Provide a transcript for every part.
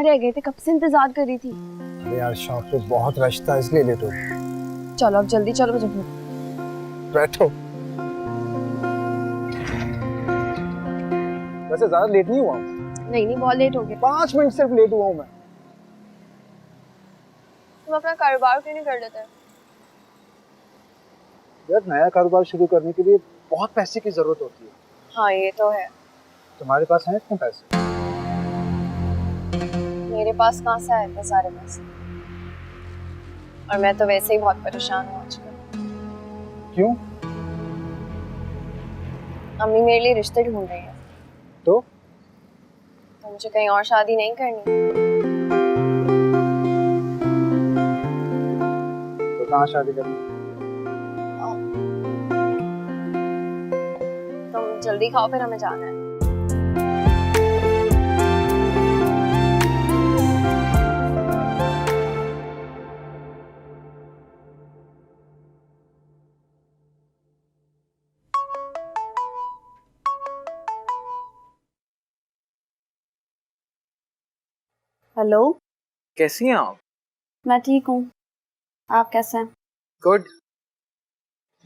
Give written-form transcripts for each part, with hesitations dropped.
रह गए थे, कब से इंतजार कर रही थी। अरे यार शॉप पे बहुत रश था इसलिए लेट हो गई। चलो अब जल्दी चलो, मुझे भूख। बैठो। वैसे ज्यादा लेट नहीं हुआ हूँ। नहीं नहीं, बहुत लेट हो गया। 5 मिनट सिर्फ लेट हुआ हूँ मैं। तुम अपना कारोबार क्यों नहीं कर लेते? यार नया कारोबार शुरू करने के लिए बहुत पैसे की जरूरत होती है। हाँ ये तो है। तुम्हारे पास हैं इतने पैसे? मेरे पास कहाँ से आए इतने सारे पैसे, और मैं तो वैसे ही बहुत परेशान हूँ आजकल। क्यों? अम्मी मेरे लिए रिश्ते ढूंढ रही है। तो मुझे कहीं और शादी नहीं करनी। तो कहाँ शादी करनी? तुम जल्दी खाओ, फिर हमें जाना है। हेलो, कैसी हैं आप? मैं ठीक हूँ, आप कैसे हैं? गुड।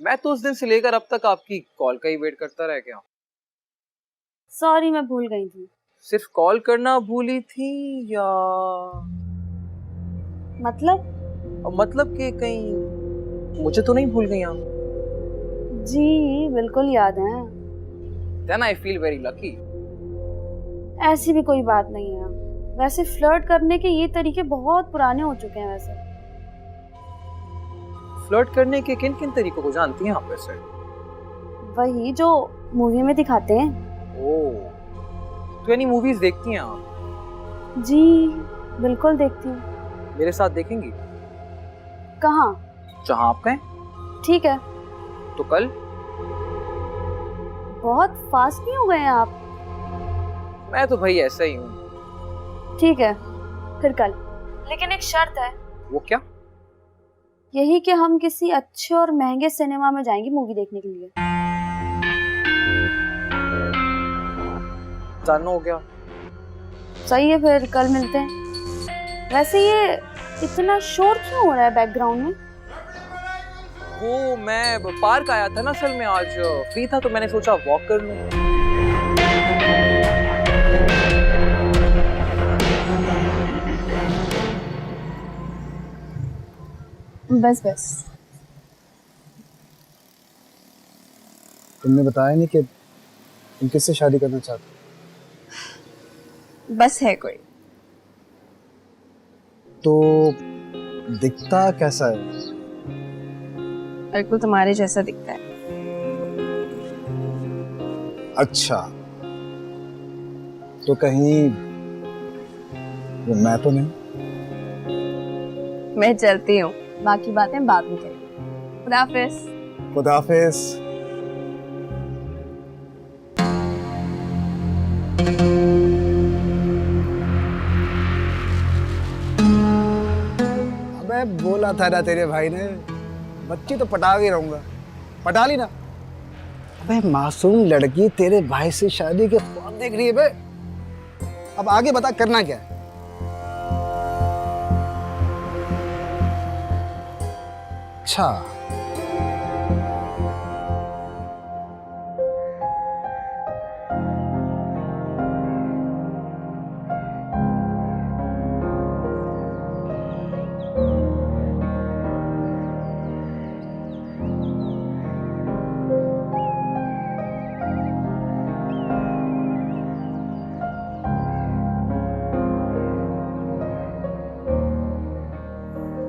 मैं तो उस दिन से लेकर अब तक आपकी कॉल का ही वेट करता रह गया। सॉरी, मैं भूल गई थी। सिर्फ कॉल करना भूली थी या मतलब कि कहीं मुझे तो नहीं भूल गई आप? जी बिल्कुल याद है। Then I feel very lucky. ऐसी भी कोई बात नहीं है। वैसे फ्लर्ट करने के ये तरीके बहुत पुराने हो चुके हैं। वैसे फ्लर्ट करने के किन किन तरीकों को जानती हैं आप वैसे? वही जो मूवी में दिखाते हैं। ओह, तो यानी मूवीज देखती हैं आप? जी बिल्कुल देखती हूँ। मेरे साथ देखेंगी? कहाँ? जहाँ आप कहें। ठीक है। तो कल? बहुत फास्ट नहीं हो गए हैं आप? मैं तो भाई ऐसा ही हूँ। ठीक है फिर कल, लेकिन एक शर्त है। वो क्या? यही कि हम किसी अच्छे और महंगे सिनेमा में जाएंगे मूवी देखने के लिए। डन हो गया। सही है, फिर कल मिलते हैं। वैसे ये इतना शोर क्यों हो रहा है बैकग्राउंड में? वो मैं पार्क आया था ना, असल में आज फ्री था तो मैंने सोचा वॉक कर लूं। बस तुमने बताया नहीं कि तुम किससे शादी करना चाहते हो? बस है कोई। तो दिखता कैसा है? बिल्कुल तुम्हारे जैसा दिखता है। अच्छा, तो कहीं वो मैं तो नहीं? मैं चलती हूँ, बाकी बातें बाद में करेंगे। खुदा हाफिज। खुदा हाफिज। अबे बोला था ना तेरे भाई ने, बच्ची तो पटा के रहूंगा। पटा ली ना? अबे मासूम लड़की तेरे भाई से शादी के ख्वाब देख रही है बे। अब आगे बता करना क्या है? अच्छा,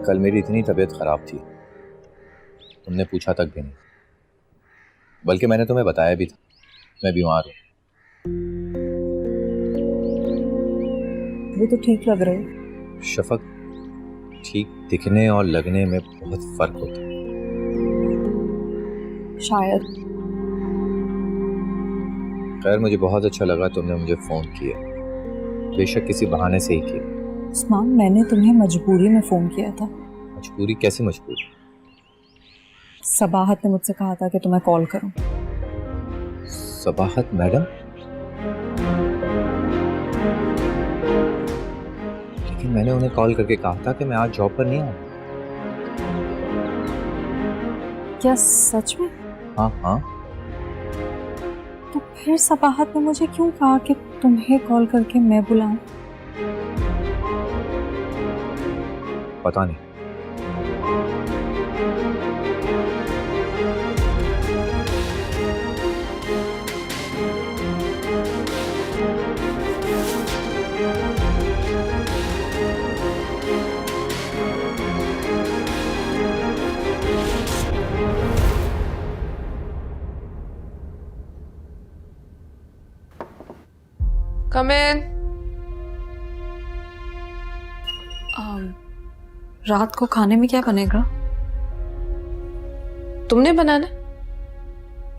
कल मेरी इतनी तबीयत खराब थी, तुमने पूछा तक भी नहीं। बल्कि मैंने तुम्हें बताया भी था मैं बीमार हूँ। वो तो ठीक लग रहा है। शफक, ठीक दिखने और लगने में बहुत फर्क होता है। शायद। खैर, मुझे बहुत अच्छा लगा तुमने मुझे फोन किया, बेशक किसी बहाने से ही किया। उस्मान, मैंने तुम्हें मजबूरी में फोन किया था। मजबूरी? कैसी मजबूरी? सबाहत ने मुझसे कहा था कि तुम्हें कॉल करूं। सबाहत मैडम? लेकिन मैंने उन्हें कॉल करके कहा था कि मैं आज जॉब पर नहीं आऊँ। क्या सच में? हाँ हाँ, तो फिर सबाहत ने मुझे क्यों कहा कि तुम्हें कॉल करके मैं बुलाऊं? पता नहीं। Come in. रात को खाने में क्या बनेगा? तुमने बनाना?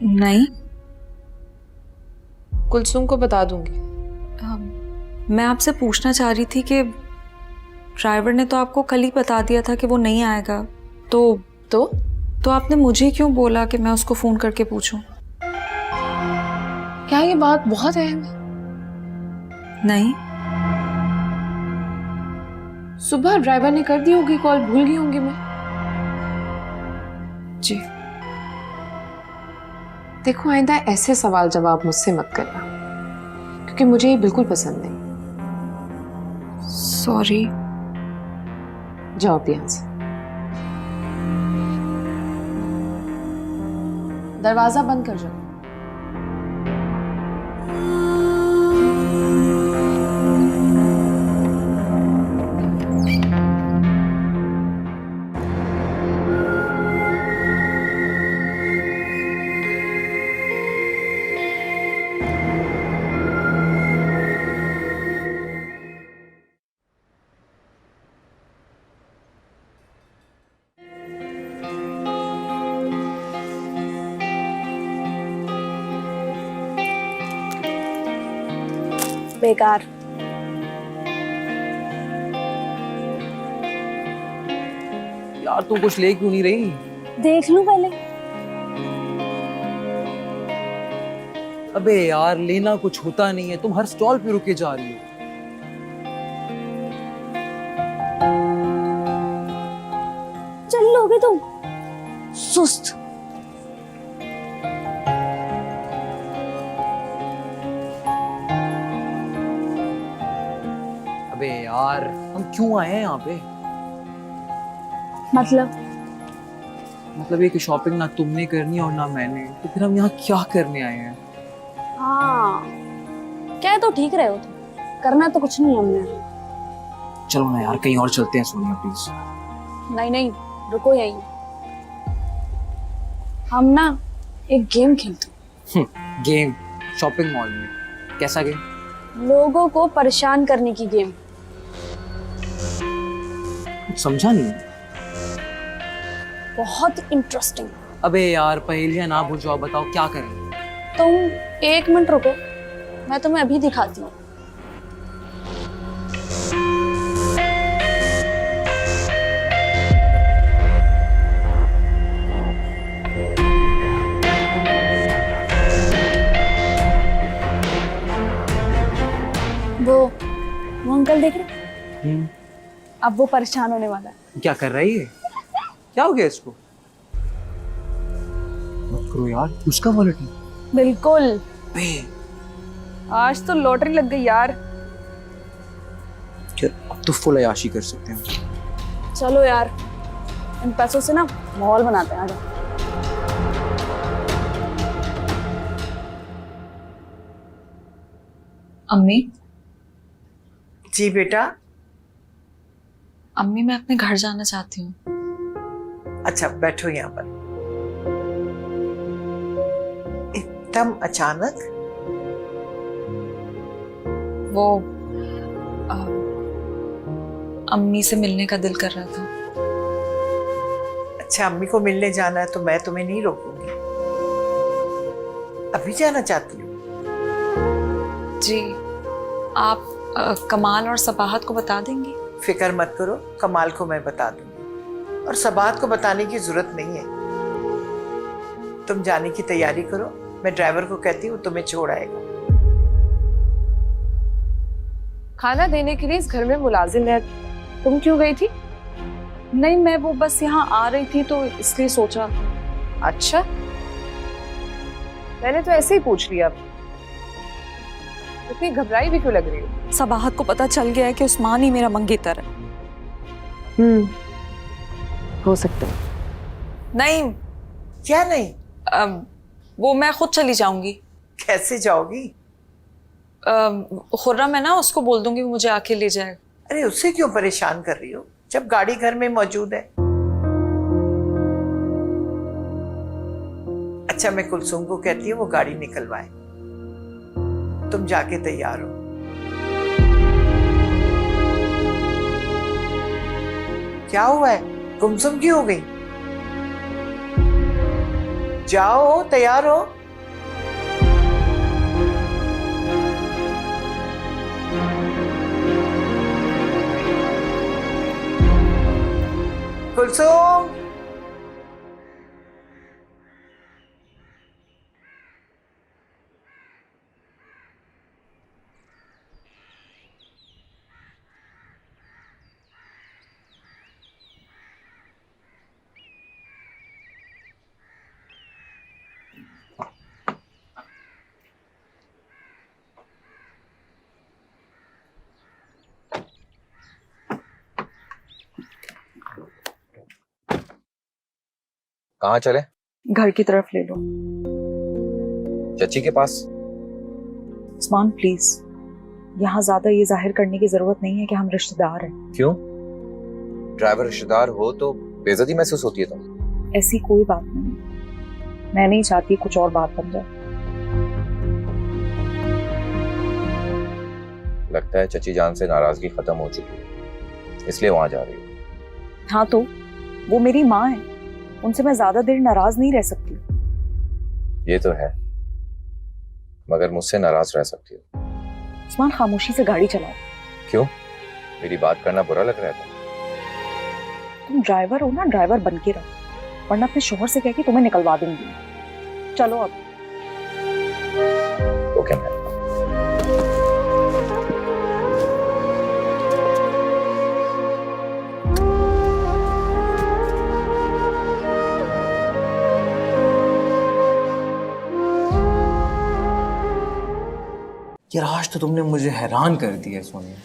नहीं, कुलसुम को बता दूंगी। मैं आपसे पूछना चाह रही थी कि ड्राइवर ने तो आपको कल ही बता दिया था कि वो नहीं आएगा, तो आपने मुझे क्यों बोला कि मैं उसको फोन करके पूछूं? क्या ये बात बहुत अहम है? नहीं, सुबह ड्राइवर ने कर दी होगी कॉल, भूल गई होंगी मैं। जी देखो आइंदा ऐसे सवाल जवाब मुझसे मत करना, क्योंकि मुझे ये बिल्कुल पसंद नहीं। सॉरी। जाओ अब यहाँ से। दरवाजा बंद कर जाओ। बेकार। यार तू कुछ ले क्यों नहीं रही? देख लूं पहले। अबे यार लेना कुछ होता नहीं है, तुम हर स्टॉल पे रुके जा रही हो। चल लोगे तुम? सुस्त। अबे यार हम क्यों आए हैं यहाँ पे? मतलब ये कि शॉपिंग ना तुमने करनी और ना मैंने, तो फिर हम यहाँ क्या करने आए हैं? हाँ, क्या तो ठीक रहे हो तुम, करना तो कुछ नहीं हमने। चलो ना यार कहीं और चलते हैं सोनिया प्लीज। नहीं नहीं, रुको यहीं। हम ना एक गेम खेलते हैं। गेम? शॉपिंग मॉल में? कैसा गेम? लोगों को परेशान करने की गेम। कुछ समझा नहीं। बहुत इंटरेस्टिंग। अबे यार पहेलियां ना बुझाओ, बताओ क्या करें? तुम 1 मिनट रुको, मैं तुम्हें अभी दिखाती हूँ। वो अंकल देख रहे? अब वो परेशान होने वाला है। क्या कर रही है? क्या हो गया इसको? मत करो यार, उसका वॉलेट है। बिल्कुल। बे आज तो लॉटरी लग गई यार। अब तो फुल अयाशी कर सकते हैं। चलो यार, इन पैसों से ना माहौल बनाते हैं। आजा। अम्मी। जी बेटा। अम्मी मैं अपने घर जाना चाहती हूँ। अच्छा बैठो यहाँ पर। एकदम अचानक? वो अम्मी से मिलने का दिल कर रहा था। अच्छा अम्मी को मिलने जाना है तो मैं तुम्हें नहीं रोकूंगी। अभी जाना चाहती हो? जी, आप कमाल और सबाहत को बता देंगी? फिक्र मत करो, कमाल को मैं बता दूंगी और सबाहत को बताने की जरूरत नहीं है। तुम जाने की तैयारी करो, मैं ड्राइवर को कहती हूँ तुम्हें छोड़ आएगा। खाना देने के लिए इस घर में मुलाजिम है, तुम क्यों गई थी? नहीं, मैं वो बस यहाँ आ रही थी तो इसलिए सोचा। अच्छा, मैंने तो ऐसे ही पूछ लिया। इतनी घबराई भी क्यों लग रही हो? सबाहत को पता चल गया है कि उस्मान ही मेरा मंगेतर है। हो सकता है। नहीं, क्या नहीं? वो मैं खुद चली जाऊंगी। कैसे जाओगी? खुर्रम है ना, उसको बोल दूंगी वो मुझे आके ले जाए। अरे उससे क्यों परेशान कर रही हो जब गाड़ी घर में मौजूद है? अच्छा, मैं कुलसुम को कहती हूँ वो गाड़ी निकलवाए। तुम जाके तैयार हो। क्या हुआ है? गुमसुम क्यों हो गई? जाओ, तैयार हो। कुलसुम, कहाँ चले? घर की तरफ ले लो। चची के पास? उस्मान प्लीज, यहाँ ज्यादा ये जाहिर करने की जरूरत नहीं है कि हम रिश्तेदार हैं। क्यों? ड्राइवर रिश्तेदार हो तो बेइज्जती महसूस होती है तुम? ऐसी कोई बात नहीं, मैं नहीं चाहती कुछ और बात बन जाए। लगता है चची जान से नाराजगी खत्म हो चुकी है, इसलिए वहां जा रही हो। हाँ तो वो मेरी माँ है, उनसे मैं ज्यादा देर नाराज नहीं रह सकती। ये तो है, मगर मुझसे नाराज रह सकती हो। उस्मान खामोशी से गाड़ी चलाओ। क्यों? मेरी बात करना बुरा लग रहा है? तुम ड्राइवर हो ना, ड्राइवर बन के रहो, वरना अपने शोहर से कह के तुम्हें निकलवा दूंगी। चलो अब। Okay ma'am. यार आज तो तुमने मुझे हैरान कर दिया सोनिया।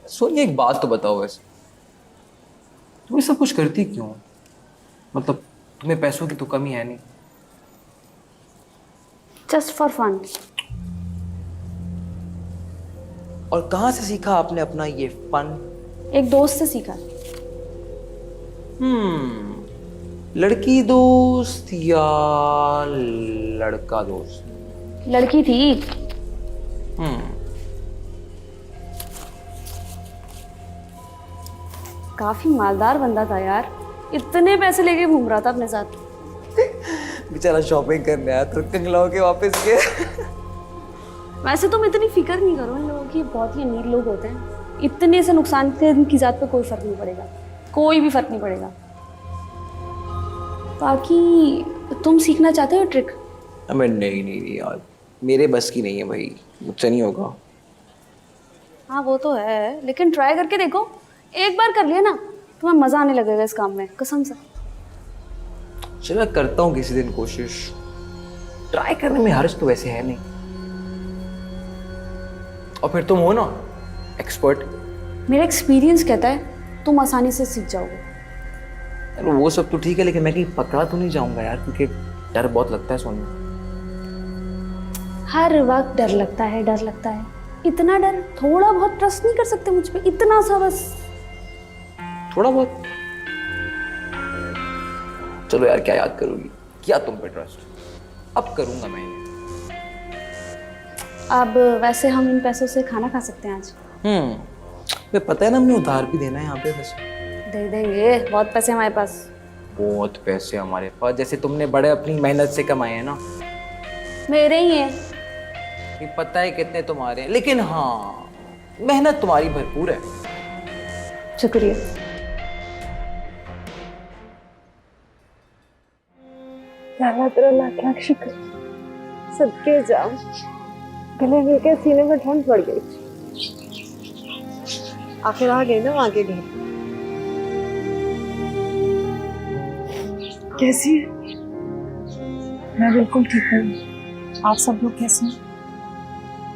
सोनिया एक बात तो बताओ, वैसे तुम ये सब कुछ करती क्यों? मतलब तुम्हें पैसों की तो कमी है नहीं? Just for fun. और कहाँ से सीखा आपने अपना ये फन? एक दोस्त से सीखा। लड़की दोस्त या लड़का दोस्त? लड़की थी। काफी मालदार बंदा था यार, इतने पैसे लेके घूम रहा था अपने साथ। बेचारा शॉपिंग करने आया तो कंगला होके वापस गया। वैसे तुम इतनी फिक्र नहीं करो इन लोगों की, बहुत ही अमीर लोग होते हैं। इतने से नुकसान से इनकी जात पे कोई फर्क नहीं पड़ेगा, कोई भी फर्क नहीं पड़ेगा। बाकी तुम सीखना चाहते हो ट्रिक? मैं नहीं यार, मेरे बस की नहीं है भाई, मुझसे नहीं होगा। हाँ वो तो है, लेकिन ट्राई करके देखो। एक बार कर लिया ना, तुम्हें मजा आने लगेगा इस काम में, कसम से। चलो मैं करता हूँ किसी दिन कोशिश। ट्राई करने में हर्ज तो वैसे है नहीं। और फिर तुम हो ना एक्सपर्ट। मेरा एक्सपीरियंस कहता है तुम आसानी से सीख जाओगे। यार वो सब तो ठीक है, लेकिन मैं कहीं पकड़ा तो नहीं जाऊंगा यार, क्योंकि डर बहुत लगता है सोनू। हर वक्त डर लगता है, डर लगता है। इतना डर? थोड़ा बहुत ट्रस्ट नहीं कर सकते मुझ पे? इतना सा बस। थोड़ा बहुत? चलो यार, क्या याद करोगी? क्या तुम पे ट्रस्ट? अब करूंगा मैं। अब वैसे हम इन पैसों से खाना खा सकते हैं आज। मैं पता है ना, हमने उधार भी देना है यहाँ पे। वैसे दे देंगे, बहुत पैसे हमारे पास। बहुत पैसे हमारे पास, जैसे तुमने बड़े अपनी मेहनत से कमाए हैं ना। मेरे ही हैं। ये पता है कितने तुम्हारे हैं, लेकिन हाँ मेहनत तुम्हारी भरपूर है। शुक्रिया। अल्लाह तेरा लाख लाख शुक्र, सदके जाओ। गले मिल के सीने में ठंड पड़ गई। आखिर आ गए ना वहां के घर। कैसी है? मैं बिल्कुल ठीक हूँ। आप सब लोग कैसे हैं?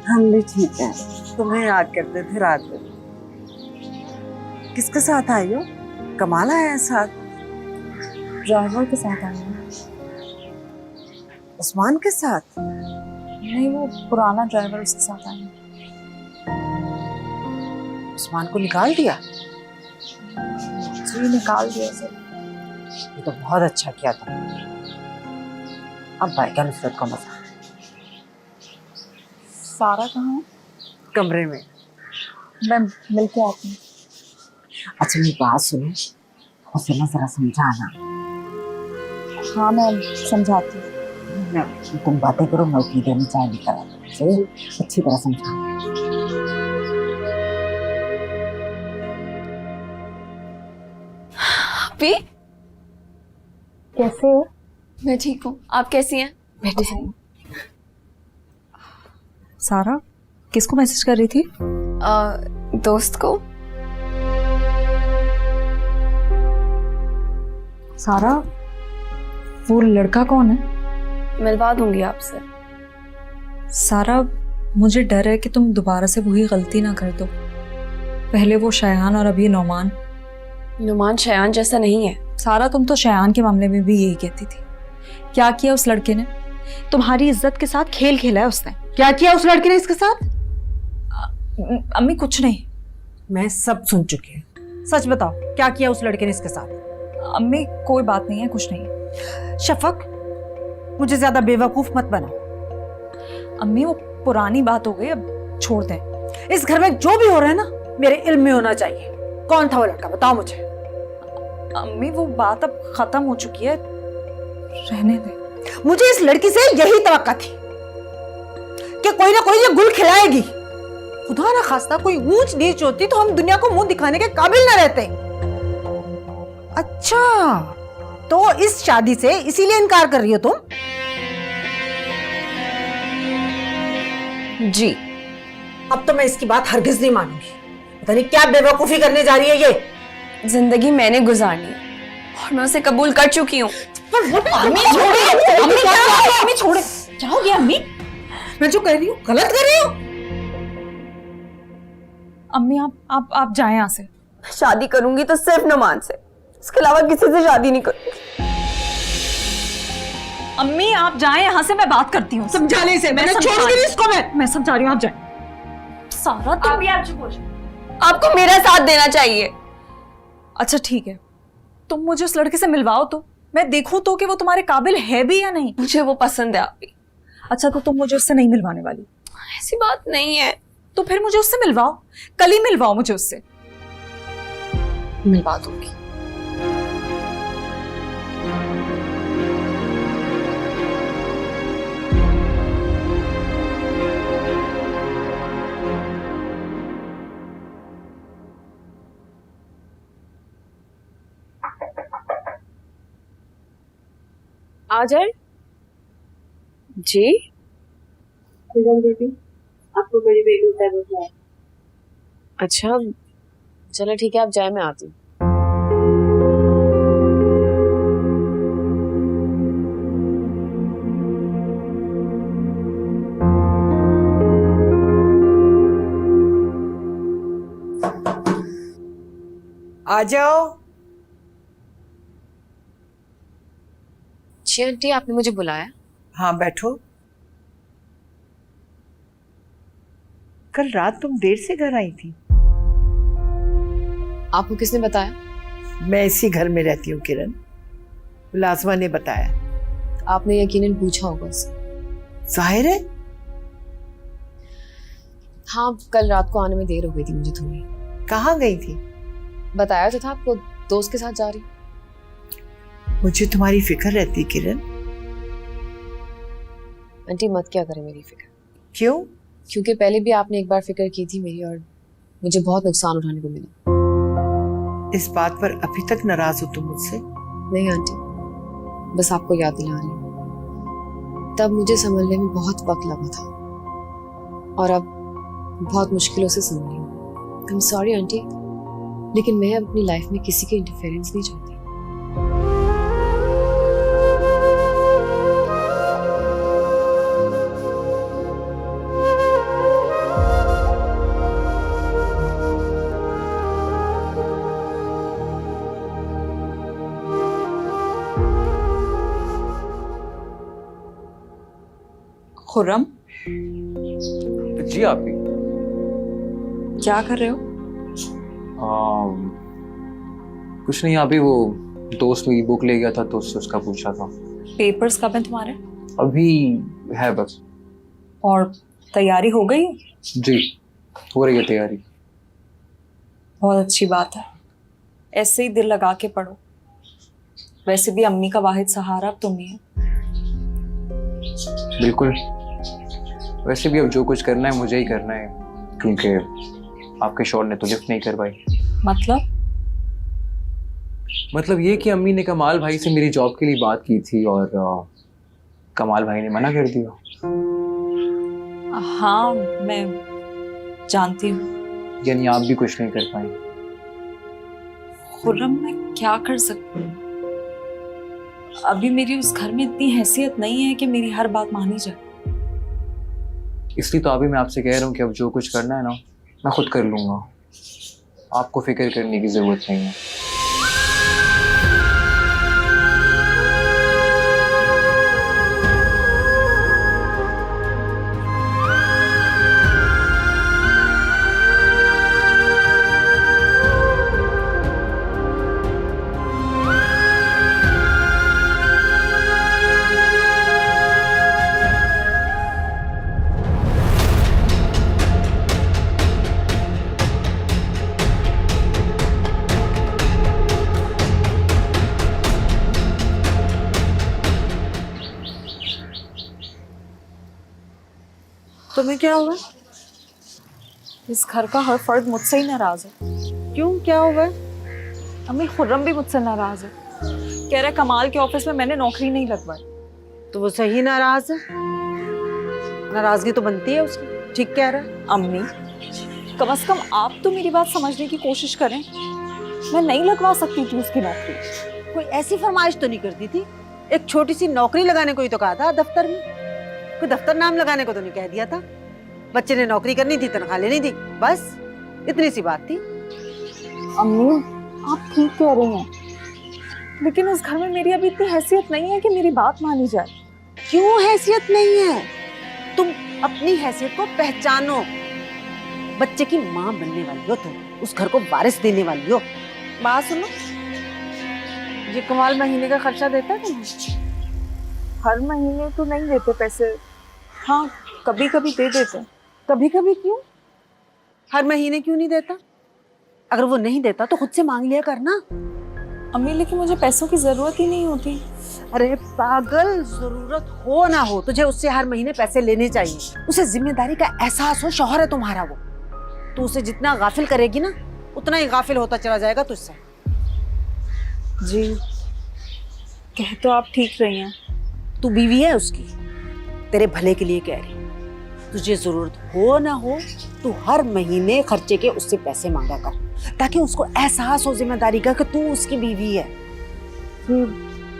हम भी ठीक हैं। तुम्हें याद करते थे रात में। किसके साथ आई हो? कमाल आया है साथ। ड्राइवर के साथ आई हूँ। उस्मान के साथ? नहीं, वो पुराना ड्राइवर उसके साथ आई हूँ। उस्मान को निकाल दिया? जी निकाल दिया सर। ये तो बहुत अच्छा किया था। अब भाई का नुसरत का मजा। सारा कहाँ है? कमरे में। मैं मिल के आती हूँ। अच्छा मेरी बात सुनो, उसे ना जरा समझाना। हाँ मैं समझाती हूँ। तुम बातें करो, मैं उठी देनी चाय लेकर आता हूँ। अच्छी तरह समझाना। भी कैसे हो? मैं ठीक हूँ, आप कैसी हैं? बैठी सही। सारा किसको मैसेज कर रही थी? दोस्त को। सारा वो लड़का कौन है? मिलवा दूंगी आपसे। सारा मुझे डर है कि तुम दोबारा से वही गलती ना कर दो। पहले वो शयान और अभी नौमान। नुमान शयान जैसा नहीं है। सारा तुम तो शयान के मामले में भी यही कहती थी। क्या किया उस लड़के ने? तुम्हारी इज्जत के साथ खेल खेला है उसने। क्या किया उस लड़के ने इसके साथ? अम्मी कुछ नहीं। मैं सब सुन चुकी हूँ। सच बताओ, क्या किया उस लड़के ने इसके साथ? अम्मी कोई बात नहीं है, कुछ नहीं है। शफक, मुझे ज्यादा बेवकूफ मत बनाओ। अम्मी वो पुरानी बात हो गई, अब छोड़ दें। इस घर में जो भी हो रहा है ना, मेरे इल्म में होना चाहिए। कौन था वो लड़का, बताओ मुझे। अम्मी वो बात अब खत्म हो चुकी है, रहने दे। मुझे इस लड़की से यही तवक्का थी कि कोई ना कोई ये गुल खिलाएगी। खुदा ना खास्ता कोई ऊंच नीच होती तो हम दुनिया को मुंह दिखाने के काबिल ना रहते। अच्छा, तो इस शादी से इसीलिए इनकार कर रही हो तुम? जी। अब तो मैं इसकी बात हरगिज नहीं मानूंगी। पता नहीं क्या बेवकूफी करने जा रही है ये। जिंदगी मैंने गुजारनी है और मैं उसे कबूल कर चुकी हूँ। अम्मी छोड़े, अम्मी छोड़े। जाओगे अम्मी? मैं जो कह रही हूँ गलत कर रही हूँ। अम्मी आप जाएं यहाँ से। शादी करूंगी तो सिर्फ नुमान से, इसके अलावा किसी से शादी नहीं करूंगी। अम्मी आप जाएं यहाँ से, मैं बात करती हूँ। समझाने से मैंने छोड़ूंगी नहीं इसको। मैं समझा रही हूँ, आप जाएं। सारा तुम भी आप चुप हो जाओ। आपको मेरा साथ देना चाहिए। अच्छा ठीक है, तुम मुझे उस लड़के से मिलवाओ तो मैं देखूं तो कि वो तुम्हारे काबिल है भी या नहीं। मुझे वो पसंद है आप भी। अच्छा तो तुम मुझे उससे नहीं मिलवाने वाली? ऐसी बात नहीं है। तो फिर मुझे उससे मिलवाओ, कल ही मिलवाओ मुझे उससे। मिलवा दूंगी। आ जाए जी। दीदी, आपको बड़ी बेटी होता है। अच्छा चलो ठीक है, आप जाए, मैं आती हूँ। आ जाओ। जी आंटी, आपने मुझे बुलाया? हाँ बैठो। कल रात तुम देर से घर आई थी। आपको किसने बताया? मैं इसी घर में रहती हूँ किरण, मुलाजमा ने बताया। आपने यकीनन पूछा होगा उससे। जाहिर है। हाँ, कल रात को आने में देर हो गई थी मुझे थोड़ी। कहाँ गई थी? बताया तो था आपको, दोस्त के साथ जा रही। मुझे तुम्हारी फिक्र रहती किरण। आंटी मत क्या करें मेरी फिक्र। क्यों? क्योंकि पहले भी आपने एक बार फिक्र की थी मेरी और मुझे बहुत नुकसान उठाने को मिला। इस बात पर अभी तक नाराज हो तुम मुझसे? नहीं आंटी, बस आपको याद दिला रही हूँ। तब मुझे संभलने में बहुत वक्त लगा था और अब बहुत मुश्किलों से संभली हूँ। आई एम सॉरी आंटी, लेकिन मैं अब अपनी लाइफ में किसी की इंटरफेरेंस नहीं चाहती। खुर्रम, जी आप भी। क्या कर रहे हो? कुछ नहीं, अभी वो दोस्त मेरी बुक ले गया था तो उससे उसका पूछा था। पेपर्स कब हैं तुम्हारे? अभी है बस। और तैयारी हो गई? जी, हो रही है तैयारी। बहुत अच्छी बात है, ऐसे ही दिल लगा के पढ़ो। वैसे भी अम्मी का वाहिद सहारा अब तुम ही है। बिल्कुल, वैसे भी अब जो कुछ करना है मुझे ही करना है, क्योंकि आपके शौहर ने तो लिफ्ट नहीं करवाई। मतलब ये कि अम्मी ने कमाल भाई से मेरी जॉब के लिए बात की थी और कमाल भाई ने मना कर दिया। हाँ, मैं जानती हूँ। यानी आप भी कुछ नहीं कर पाए। खुर्रम, मैं क्या कर सकती हूँ? अभी मेरी उस घर में इतनी हैसियत नहीं है कि मेरी हर बात मानी जाए। इसलिए तो अभी मैं आपसे कह रहा हूँ कि अब जो कुछ करना है ना, मैं खुद कर लूँगा। आपको फिक्र करने की ज़रूरत नहीं है। तुम्हें क्या हुआ? इस घर का हर फर्द मुझसे ही नाराज है। क्यों, क्या हुआ? अम्मी, खुर्रम भी मुझसे नाराज है। कह रहा है कमाल के ऑफिस में मैंने नौकरी नहीं लगवाई। तो वो सही नाराज है, नाराजगी तो बनती है उसकी। ठीक कह रहा है। अम्मी, कम से कम आप तो मेरी बात समझने की कोशिश करें। मैं नहीं लगवा सकती थी उसकी नौकरी। कोई ऐसी फरमाइश तो नहीं करती थी? एक छोटी सी नौकरी लगाने को ही तो कहा था दफ्तर में। कोई दफ्तर नाम लगाने को तो नहीं कह दिया था। बच्चे ने नौकरी करनी थी, तनख्वाह लेनी थी, बस इतनी सी बात थी। अम्मी, आप ठीक कह रही हैं, लेकिन उस घर में मेरी अभी इतनी हैसियत नहीं है कि मेरी बात मानी जाए। क्यों हैसियत नहीं है? तुम अपनी हैसियत को पहचानो। बच्चे की माँ बनने वाली हो तुम, उस घर को वारिस देने वाली हो। बात सुनो, ये कमाल महीने का खर्चा देता है तुम्हें? हर महीने तो नहीं देते पैसे। हाँ, कभी कभी दे देते। कभी कभी क्यों? हर महीने क्यों नहीं देता? अगर वो नहीं देता तो खुद से मांग लिया करना। अम्मी, लेकिन मुझे पैसों की जरूरत ही नहीं होती। अरे पागल, जरूरत हो ना हो तुझे उससे हर महीने पैसे लेने चाहिए। उसे जिम्मेदारी का एहसास हो, शौहर है तुम्हारा वो। तो उसे जितना गाफिल करेगी ना, उतना ही गाफिल होता चला जाएगा तुझसे। जी, कह तो आप ठीक रही हैं। तू बीवी है उसकी, तेरे भले के लिए कह रही। तुझे जरूरत हो ना हो, तू हर महीने खर्चे के उससे पैसे मांगा कर, ताकि उसको एहसास हो जिम्मेदारी का कि तू उसकी बीवी है। जी,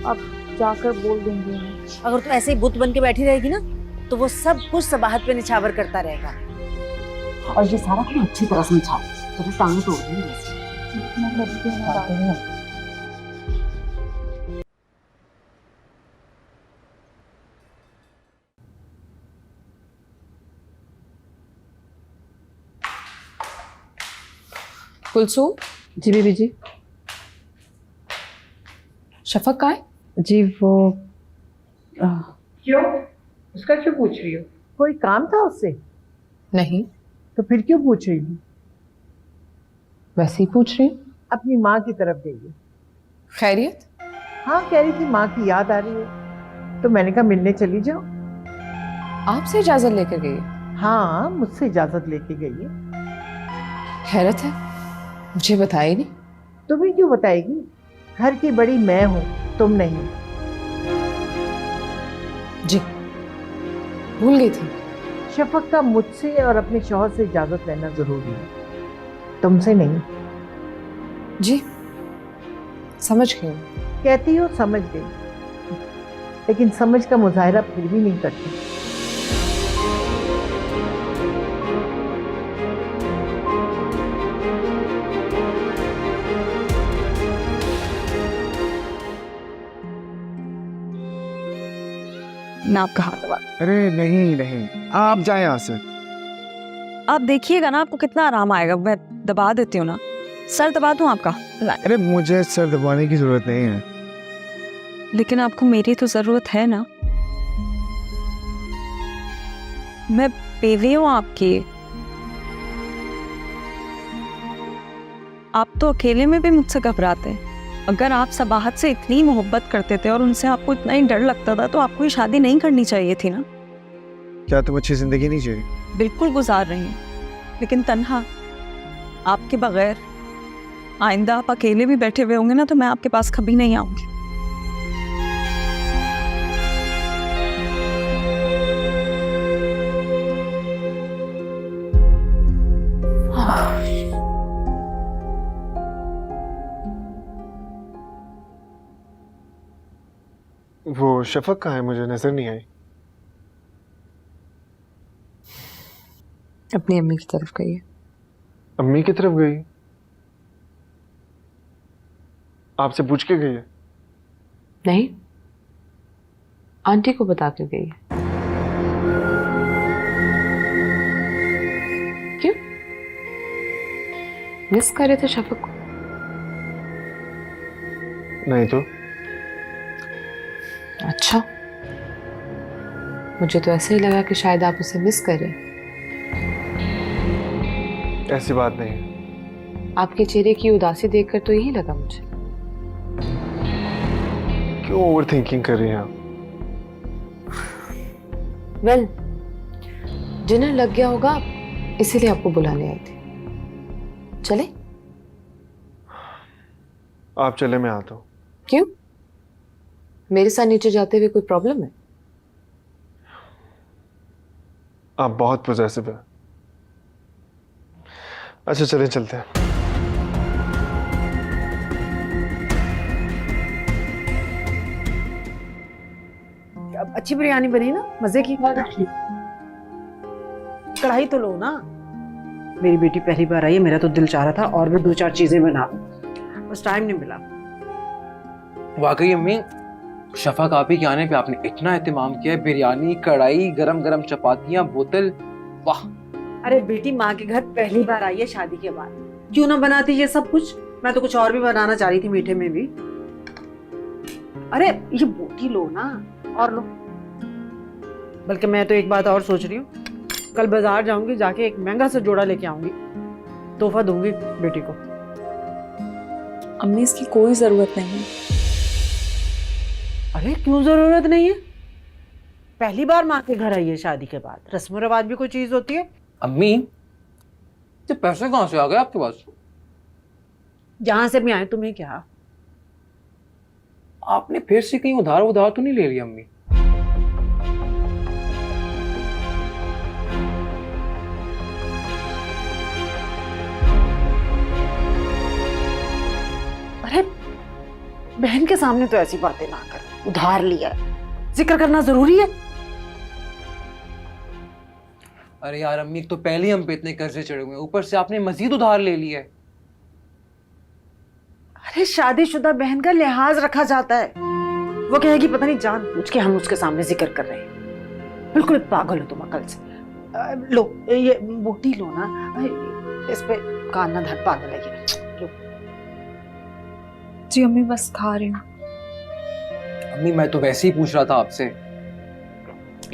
अब जाकर बोल दूंगी मैं। अगर तू ऐसे ही बुत बन के बैठी रहेगी ना, तो वो सब कुछ सबाहत पे निछावर करता रहेगा। और ये सारा कुछ अच्छी तरह समझा, तो टांग तोड़ देंगे। कुलसूम, जी बीबी जी। शफक कहाँ है? जी वो क्यों? उसका क्यों पूछ रही हो? कोई काम था उससे? नहीं, तो फिर क्यों पूछ रही हो? वैसे ही पूछ रही हूँ। अपनी माँ की तरफ गई है। खैरियत? हाँ, कह रही थी माँ की याद आ रही है, तो मैंने कहा मिलने चली जाओ। आपसे इजाजत लेकर गई? हाँ, मुझसे इजाजत लेके गई है। हैरत है, मुझे बताया ही नहीं। तुम्हें क्यों बताएगी? घर की बड़ी मैं हूँ, तुम नहीं। जी, भूल गई थी। शफक का मुझसे और अपने शौहर से इजाजत लेना जरूरी है, तुमसे नहीं। जी समझ गई। कहती हो समझ गई, लेकिन समझ का मुजाहरा फिर भी नहीं करती। मैं आपका हाथ दबा। अरे नहीं नहीं, आप जाए यहाँ से। आप देखिएगा ना आपको कितना आराम आएगा। मैं दबा देती हूँ ना, सर दबा दूँ आपका। अरे मुझे सर दबाने की जरूरत नहीं है। लेकिन आपको मेरी तो जरूरत है ना। मैं बेवी हूँ आपकी। आप तो अकेले में भी मुझसे घबराते हैं। अगर आप सबाहत से इतनी मोहब्बत करते थे और उनसे आपको इतना ही डर लगता था तो आपको ये शादी नहीं करनी चाहिए थी ना। क्या तुम अच्छी जिंदगी नहीं चाहिए? बिल्कुल गुजार रही हैं, लेकिन तन्हा, आपके बगैर। आइंदा आप अकेले भी बैठे हुए होंगे ना तो मैं आपके पास कभी नहीं आऊंगी। वो शफक कहाँ है? मुझे नजर नहीं आई। अपनी अम्मी की तरफ गई है। अम्मी की तरफ गई? आपसे पूछ के गई है? नहीं, आंटी को बता के गई है। क्यों मिस कर रहे थे शफक को? नहीं तो। अच्छा, मुझे तो ऐसे ही लगा कि शायद आप उसे मिस करें। ऐसी बात नहीं है। आपके चेहरे की उदासी देखकर तो यही लगा मुझे। क्यों ओवर थिंकिंग कर रही हैं आप? वेल, डिनर लग गया होगा, इसीलिए आपको बुलाने आई थी। चले? आप चले, मैं आता हूँ। क्यों? मेरे साथ नीचे जाते हुए कोई प्रॉब्लम है? आप बहुत पॉजेसिव है। अच्छा चलें, चलते हैं। अब अच्छी बिरयानी बनी ना, मजे की। कढ़ाई तो लो ना। मेरी बेटी पहली बार आई है, मेरा तो दिल चाह रहा था और भी 2-4 चीजें बना लूं, बस टाइम नहीं मिला। वाकई अम्मी, शफक आप ही के आने पे आपने इतना एहतमाम किया है। बिरयानी, कढ़ाई, गरम गरम चपातियां, बोतल, वाह। अरे बेटी, माँ के घर पहली बार आई है शादी के बाद, क्यों ना बनाती ये सब कुछ। मैं तो कुछ और भी बनाना चाह रही थी, मीठे में भी। अरे ये बोटी लो ना, और लो। बल्कि मैं तो एक बात और सोच रही हूँ, कल बाजार जाऊंगी, जाके एक महंगा सा जोड़ा लेके आऊंगी, तोहफा दूंगी बेटी को। अम्मी इसकी कोई जरूरत नहीं है। अरे क्यों जरूरत नहीं है? पहली बार माँ के घर आई है शादी के बाद, रस्म रिवाज भी कोई चीज होती है। अम्मी, ये पैसे कहाँ से आ गए आपके पास? जहां से भी आए, तुम्हें क्या? आपने फिर से कहीं उधार उधार तो नहीं ले लिया अम्मी? अरे बहन के सामने तो ऐसी बातें ना कर। उधार लिया है, जिक्र करना जरूरी है? अरे यार अम्मी, एक तो पहले हम पे इतने कर्जे चढ़े हुए हैं, ऊपर से आपने मजीद उधार ले लिया है। अरे शादीशुदा बहन का लिहाज रखा जाता है। वो कहेगी पता नहीं जानबूझ के हम उसके सामने जिक्र कर रहे हैं। बिल्कुल पागल हो तुम अकल से। लो ये बोटी लो ना, इस पे कान ना धर, पागल है ये। लो। जी अम्मी, बस खा रही हूँ। अम्मी मैं तो वैसे ही पूछ रहा था आपसे।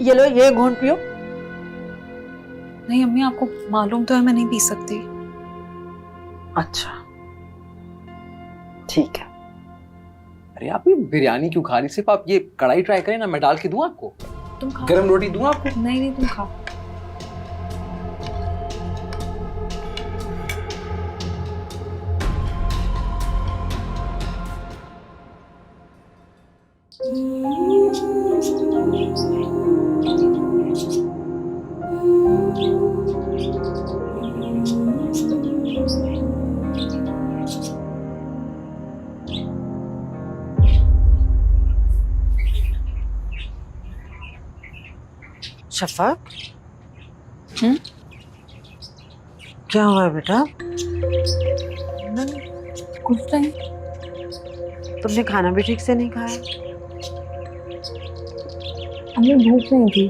ये लो, ये घोंट पियो। नहीं अम्मी, आपको मालूम तो है मैं नहीं पी सकती। अच्छा ठीक है। अरे आप ये बिरयानी क्यों खा रही? सिर्फ आप ये कढ़ाई ट्राई करें ना, मैं डाल के दूं आपको। तुम खाओ। गरम रोटी दूं आपको? नहीं नहीं, तुम खाओ। शफक क्या हुआ है बेटा? कुछ नहीं। तुमने खाना भी ठीक से नहीं खाया? हमें भूख नहीं थी।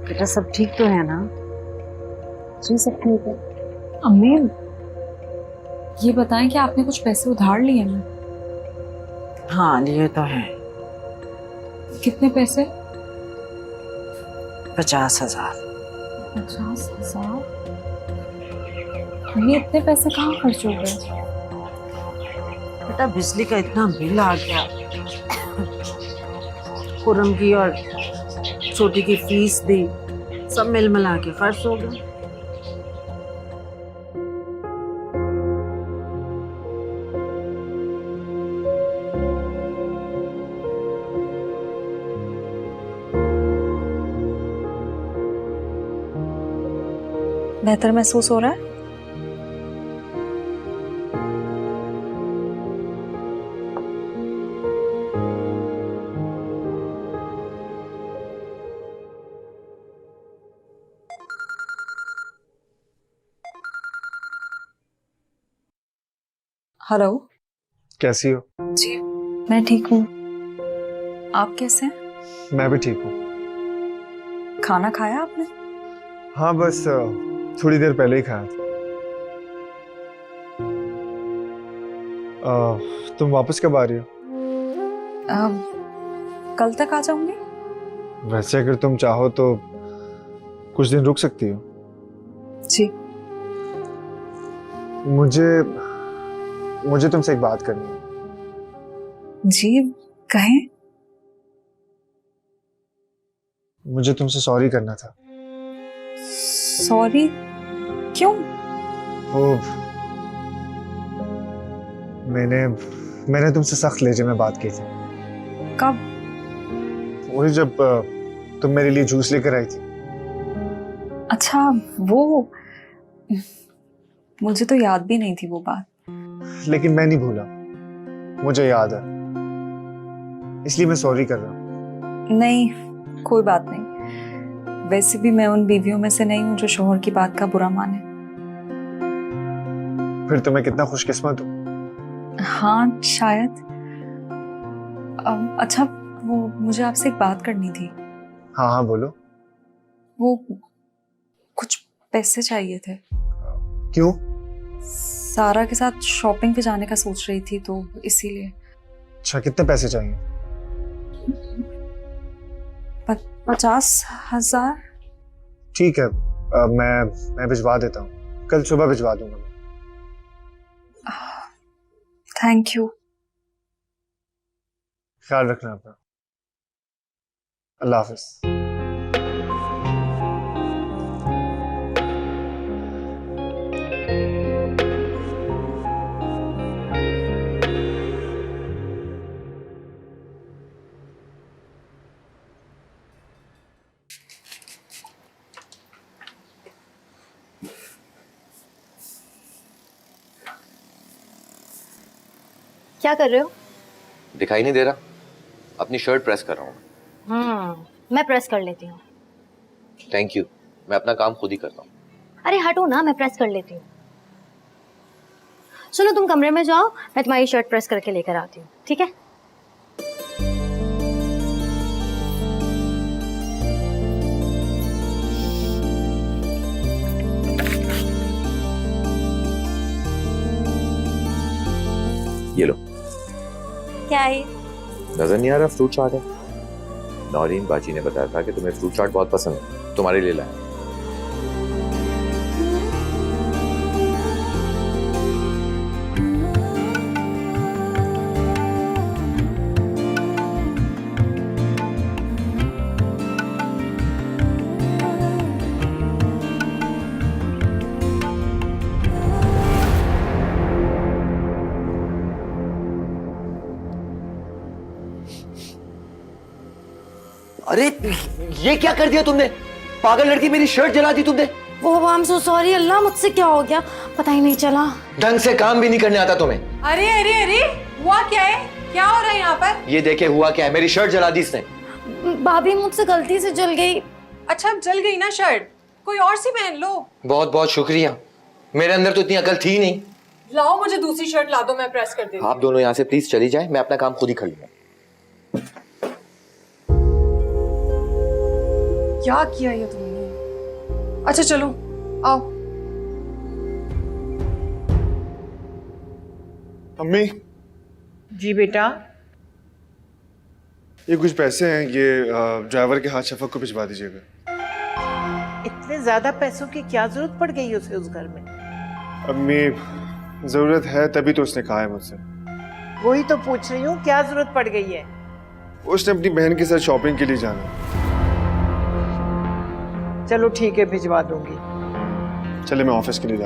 बेटा सब ठीक तो है ना? जी सब ठीक है। अम्मी ये बताएं कि आपने कुछ पैसे उधार लिए हैं? हाँ लिए तो हैं। कितने पैसे? 50,000। 50,000? अम्मी इतने पैसे कहाँ खर्च हो गए? बेटा बिजली का इतना बिल आ गया, खुरम की और छोटी की फीस दी, सब मिल मिला के खर्च हो गया। बेहतर महसूस हो रहा है? हेलो। कैसी हो? जी मैं ठीक हूँ। आप कैसे हैं? मैं भी ठीक हूँ। खाना खाया आपने? हाँ बस थोड़ी देर पहले ही खाया था। तुम वापस कब आ रही हो? कल तक आ जाऊंगी। वैसे अगर तुम चाहो तो कुछ दिन रुक सकती हो। जी। मुझे तुमसे एक बात करनी है। जी कहें। मुझे तुमसे सॉरी करना था। सॉरी क्यों? वो मैंने तुमसे सख्त लहजे में बात की थी। कब? वही जब तुम मेरे लिए जूस लेकर आई थी। अच्छा वो मुझे तो याद भी नहीं थी वो बात। लेकिन मैं नहीं भूला, मुझे याद है, इसलिए मैं सॉरी कर रहा हूँ। नहीं कोई बात नहीं। वैसे भी मैं उन बीवियों में से नहीं हूँ जो शोहर की बात का बुरा माने। फिर तो मैं कितना खुशकिस्मत हूँ। हाँ शायद। अच्छा वो मुझे आपसे एक बात करनी थी। हाँ हाँ बोलो। वो कुछ पैसे चाहिए थे। क्यों? सारा के साथ शॉपिंग पे जाने का सोच रही थी तो इसीलिए। अच्छा कितने पैसे चाहिए? 50,000। ठीक है, मैं भिजवा देता हूँ, कल सुबह भिजवा दूंगा मैं। Thank you. ख्याल रखना अपना। अल्लाह हाफिज। क्या कर रहे हो? दिखाई नहीं दे रहा? अपनी शर्ट प्रेस कर रहा हूँ। मैं प्रेस कर लेती हूँ। थैंक यू, मैं अपना काम खुद ही करता हूँ। अरे हटो ना, मैं प्रेस कर लेती हूँ। सुनो तुम कमरे में जाओ, मैं तुम्हारी शर्ट प्रेस करके लेकर आती हूँ, ठीक है? ये लो। क्या है? नजर नहीं आ रहा? फ्रूट चाट है। नौरीन बाजी ने बताया था कि तुम्हें फ्रूट चाट बहुत पसंद है, तुम्हारे लिए लाया। अरे ये क्या कर दिया तुमने? पागल लड़की, मेरी शर्ट जला दी तुमने। ओह आई एम सो सॉरी। अल्लाह मुझसे क्या हो गया पता ही नहीं चला। ढंग से काम भी नहीं करने आता तुम्हें। अरे अरे अरे हुआ क्या है? क्या हो रहा है यहाँ पर? ये देखे हुआ क्या है, मेरी शर्ट जला दी इसने। भाभी मुझसे गलती से जल गई। अच्छा अब जल गई ना शर्ट, कोई और सी पहन लो। बहुत बहुत शुक्रिया, मेरे अंदर तो इतनी अकल थी नहीं। लाओ मुझे दूसरी शर्ट ला दो, मैं प्रेस कर देती हूँ। आप दोनों यहाँ से प्लीज चली जाए, मैं अपना काम खुद ही कर लूंगा। क्या किया ये तुमने? अच्छा चलो आओ। अम्मी, जी बेटा। ये कुछ पैसे हैं, ये ड्राइवर के हाथ शफक को भिजवा दीजिएगा। इतने ज्यादा पैसों की क्या जरूरत पड़ गई उसे उस घर में? अम्मी, जरूरत है तभी तो उसने कहा है मुझसे। वही तो पूछ रही हूँ, क्या जरूरत पड़ गई है? उसने अपनी बहन के साथ शॉपिंग के लिए जाना। चलो ठीक है, भिजवा दूंगी। चले मैं ऑफिस के लिए जा